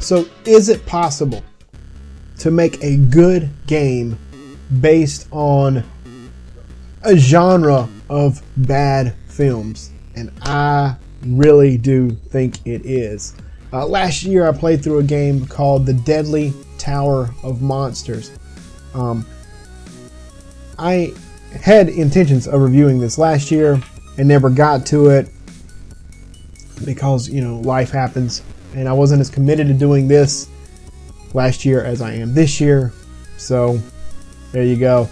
So is it possible to make a good game based on a genre of bad films? And I really do think it is. Last year I played through a game called The Deadly Tower of Monsters. I had intentions of reviewing this last year and never got to it because, you know, life happens, and I wasn't as committed to doing this last year as I am this year. So there you go.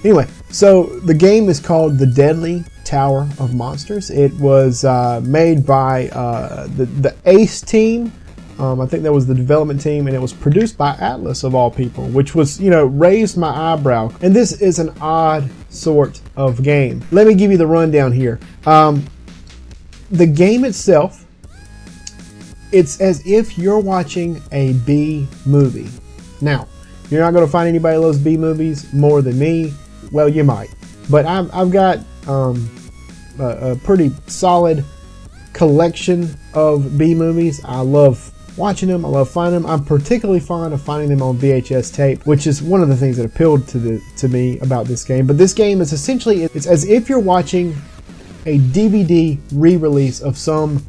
Anyway, so the game is called The Deadly Tower of Monsters. It was made by the Ace team. I think that was the development team, and it was produced by Atlas of all people, which was, you know, raised my eyebrow. And this is an odd sort of game. Let me give you the rundown here. The game itself, it's as if you're watching a B movie. Now, you're not going to find anybody that loves B movies more than me. Well, you might, but I've got a pretty solid collection of B movies. I love watching them. I love finding them. I'm particularly fond of finding them on VHS tape, which is one of the things that appealed to me about this game. But this game is essentially, it's as if you're watching a DVD re-release of some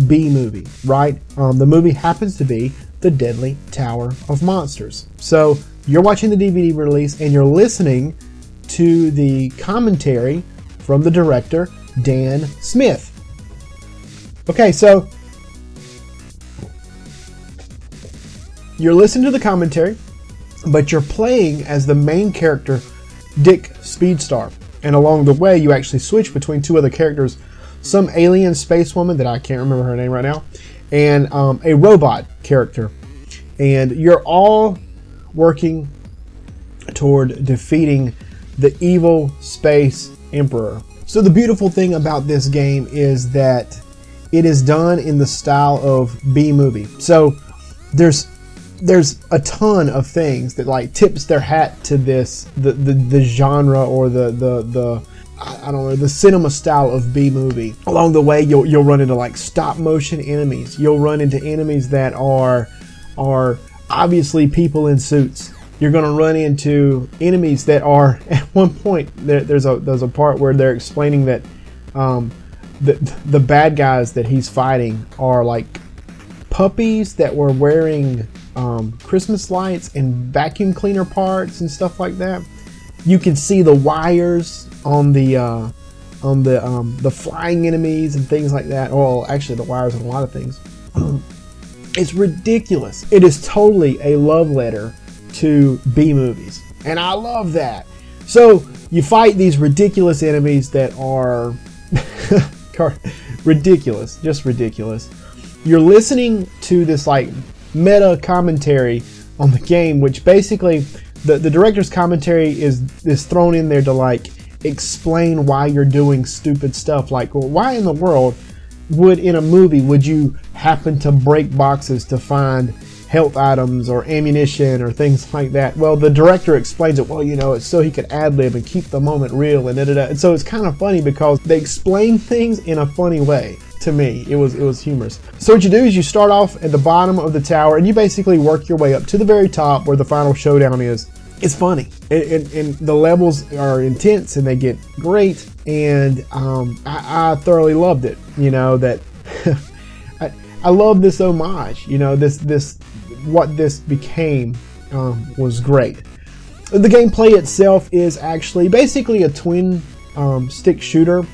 B movie, right? The movie happens to be The Deadly Tower of Monsters. So you're watching the DVD release and you're listening to the commentary from the director, Dan Smith. Okay, so you're listening to the commentary, but you're playing as the main character, Dick Speedstar. And along the way, you actually switch between two other characters, some alien space woman that I can't remember her name right now, and a robot character. And you're all working toward defeating the evil space emperor. So the beautiful thing about this game is that it is done in the style of B movie. So there's a ton of things that like tips their hat to this, the genre or the I don't know, the cinema style of B movie. Along the way, you'll run into like stop motion enemies. You'll run into enemies that are obviously people in suits. You're going to run into enemies that are, at one point, there's a part where they're explaining that the bad guys that he's fighting are like puppies that were wearing Christmas lights and vacuum cleaner parts and stuff like that. You can see the wires on the flying enemies and things like that. Well, actually, the wires on a lot of things. It's ridiculous. It is totally a love letter to B movies, and I love that. So you fight these ridiculous enemies that are ridiculous, just ridiculous. You're listening to this like meta commentary on the game, which basically the director's commentary is thrown in there to like explain why you're doing stupid stuff. Like, well, why in the world would in a movie would you happen to break boxes to find health items or ammunition or things like that? Well, the director explains it, well, you know, it's so he could ad-lib and keep the moment real and da-da-da. And so it's kind of funny because they explain things in a funny way. To me, it was humorous. So what you do is you start off at the bottom of the tower and you basically work your way up to the very top where the final showdown is. It's funny and the levels are intense and they get great, and I thoroughly loved it. You know, that I love this homage. You know, this what this became was great. The gameplay itself is actually basically a twin stick shooter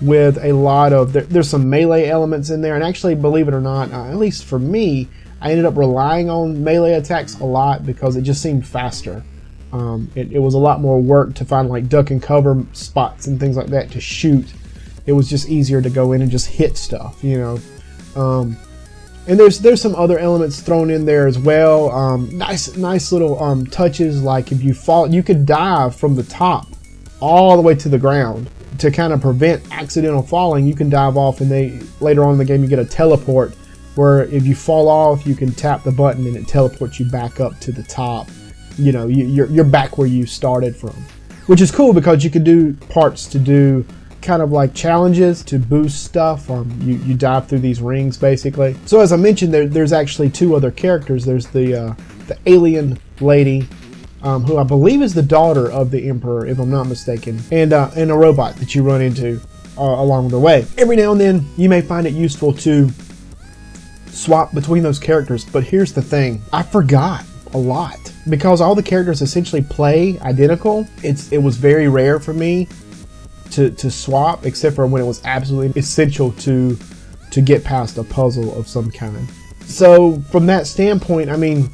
with a lot of, there's some melee elements in there, and actually, believe it or not, at least for me, I ended up relying on melee attacks a lot because it just seemed faster. It was a lot more work to find like duck and cover spots and things like that to shoot. It was just easier to go in and just hit stuff, you know. And there's some other elements thrown in there as well. Nice little touches, like if you fall, you could dive from the top all the way to the ground to kind of prevent accidental falling. You can dive off, and later on in the game you get a teleport where if you fall off, you can tap the button and it teleports you back up to the top. You know, you're back where you started from, which is cool because you could do parts to do kind of like challenges to boost stuff. You dive through these rings basically. So as I mentioned, there's actually 2 other characters. There's the alien lady, who I believe is the daughter of the Emperor, if I'm not mistaken, and a robot that you run into along the way. Every now and then you may find it useful to swap between those characters, but here's the thing, I forgot a lot because all the characters essentially play identical. It was very rare for me to swap, except for when it was absolutely essential to get past a puzzle of some kind. So from that standpoint, I mean,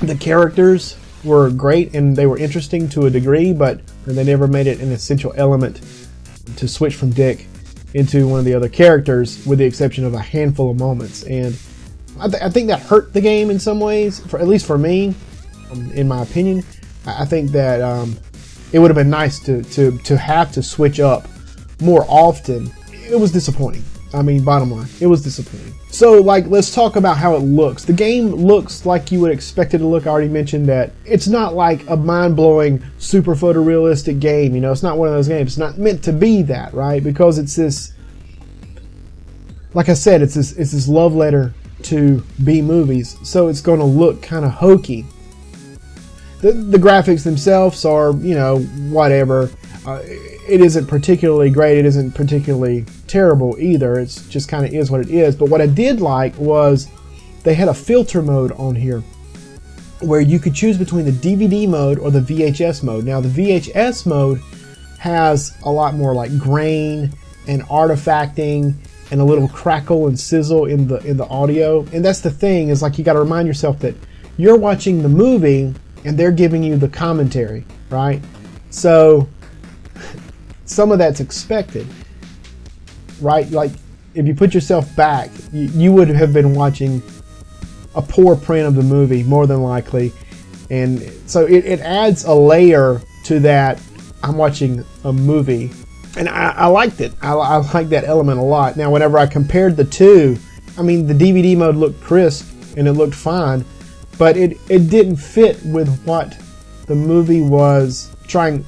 the characters were great and they were interesting to a degree, but they never made it an essential element to switch from Dick into one of the other characters, with the exception of a handful of moments. And I think that hurt the game in some ways, at least for me, in my opinion. I think that it would have been nice to have to switch up more often. It was disappointing. I mean, bottom line, it was disappointing. So, like, let's talk about how it looks. The game looks like you would expect it to look. I already mentioned that it's not like a mind-blowing, super photorealistic game. You know, it's not one of those games. It's not meant to be that, right? Because it's this, like I said, it's this love letter to B movies. So it's going to look kind of hokey. The graphics themselves are, you know, whatever. It isn't particularly great. It isn't particularly terrible either. It's just kind of is what it is. But what I did like was they had a filter mode on here where you could choose between the DVD mode or the VHS mode. Now the VHS mode has a lot more like grain and artifacting and a little crackle and sizzle in the audio. And that's the thing, is like you got to remind yourself that you're watching the movie and they're giving you the commentary, right? So some of that's expected, right? Like if you put yourself back, you would have been watching a poor print of the movie more than likely. And so it adds a layer to that. I'm watching a movie, and I liked it. I like that element a lot. Now, whenever I compared the two, I mean, the DVD mode looked crisp and it looked fine, but it didn't fit with what the movie was trying,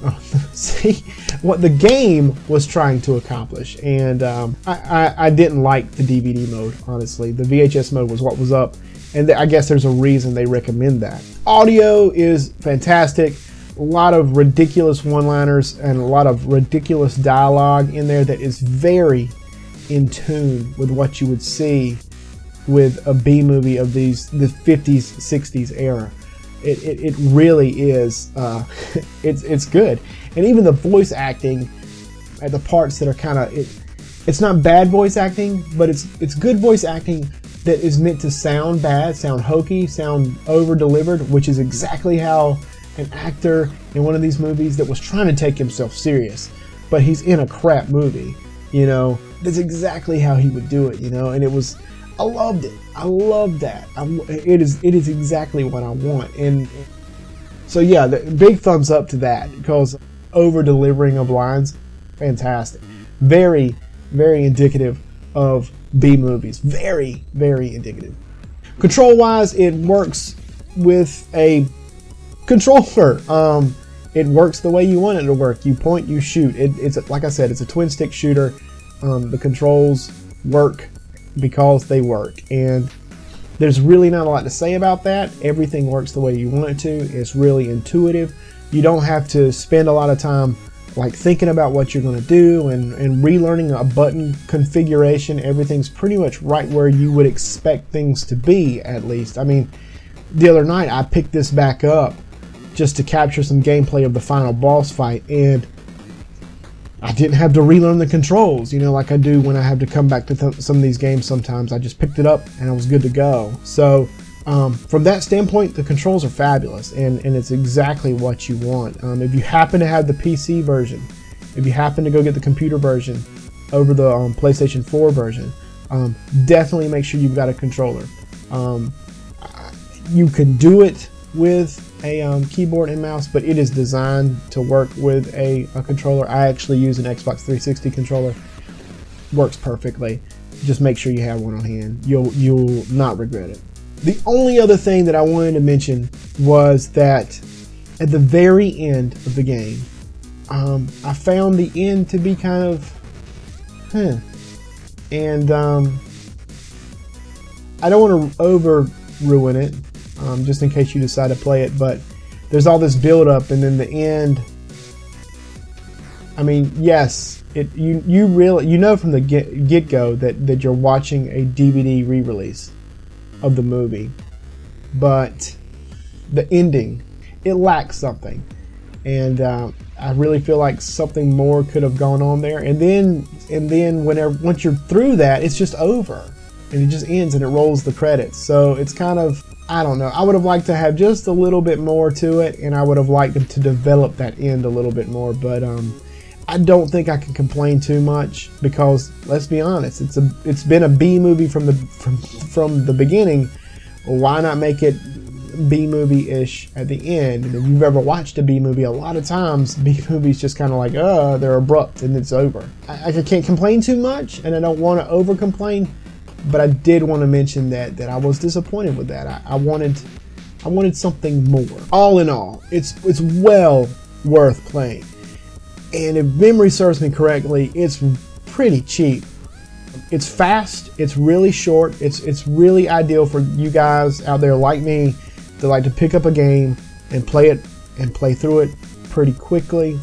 see, what the game was trying to accomplish. And I didn't like the DVD mode, honestly. The VHS mode was what was up, and I guess there's a reason they recommend that. Audio is fantastic. A lot of ridiculous one-liners and a lot of ridiculous dialogue in there that is very in tune with what you would see with a B movie of the 50s, 60s era. It really is, it's good. And even the voice acting at the parts that are kind of, it's not bad voice acting, but it's good voice acting that is meant to sound bad, sound hokey, sound over-delivered, which is exactly how an actor in one of these movies that was trying to take himself serious, but he's in a crap movie, you know, that's exactly how he would do it, you know. And it was, I loved it. I loved that. It is exactly what I want. And so yeah, the big thumbs up to that, because over delivering of lines, fantastic. Very, very indicative of B movies. Very, very indicative. Control wise, it works with a controller. It works the way you want it to work. You point, you shoot. It's like I said, it's a twin stick shooter. The controls work because they work, and there's really not a lot to say about that. Everything works the way you want it to. It's really intuitive. You don't have to spend a lot of time like thinking about what you're going to do and relearning a button configuration. Everything's pretty much right where you would expect things to be, at least. I mean, the other night I picked this back up just to capture some gameplay of the final boss fight, and I didn't have to relearn the controls, you know, like I do when I have to come back to some of these games sometimes. I just picked it up and I was good to go. So from that standpoint, the controls are fabulous, and it's exactly what you want. If you happen to have the PC version, if you happen to go get the computer version over the PlayStation 4 version, definitely make sure you've got a controller. You can do it with a keyboard and mouse, but it is designed to work with a controller. I actually use an Xbox 360 controller. Works perfectly. Just make sure you have one on hand. You'll not regret it. The only other thing that I wanted to mention was that at the very end of the game, I found the end to be kind of, and I don't want to over ruin it, just in case you decide to play it. But there's all this build up, and then the end. I mean, yes, you really know from the get go that you're watching a DVD re-release of the movie, but the ending, it lacks something, and I really feel like something more could have gone on there. And then once you're through that, it's just over, and it just ends and it rolls the credits. So it's kind of, I don't know. I would have liked to have just a little bit more to it, and I would have liked them to develop that end a little bit more. But I don't think I can complain too much, because let's be honest, it's been a B movie from the beginning. Why not make it B movie-ish at the end? And if you've ever watched a B movie, a lot of times B movies just kind of like, they're abrupt and it's over. I can't complain too much, and I don't want to over complain, but I did want to mention that I was disappointed with that. I wanted something more. All in all, it's well worth playing. And if memory serves me correctly, it's pretty cheap. It's fast, it's really short, it's really ideal for you guys out there like me that like to pick up a game and play it and play through it pretty quickly.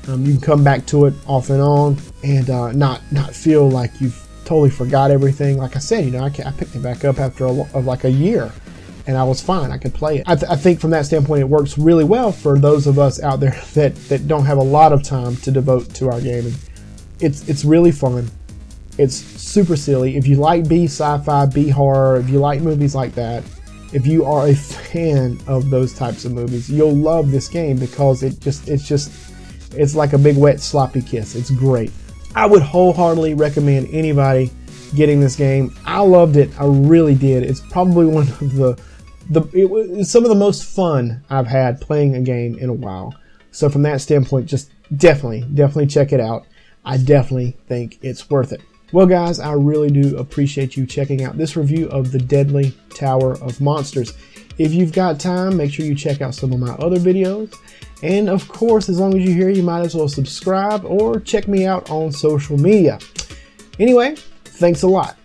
You can come back to it off and on, and not feel like you've totally forgot everything. Like I said, I picked it back up after like a year, and I was fine. I could play it. I think from that standpoint, it works really well for those of us out there that don't have a lot of time to devote to our gaming. It's really fun. It's super silly. If you like B sci-fi, B horror, if you like movies like that, if you are a fan of those types of movies, you'll love this game, because it's like a big wet sloppy kiss. It's great. I would wholeheartedly recommend anybody getting this game. I loved it. I really did. It's probably one of some of the most fun I've had playing a game in a while. So from that standpoint, just definitely check it out. I definitely think it's worth it. Well guys, I really do appreciate you checking out this review of the Deadly Tower of Monsters. If you've got time, make sure you check out some of my other videos. And of course, as long as you're here, you might as well subscribe or check me out on social media. Anyway, thanks a lot.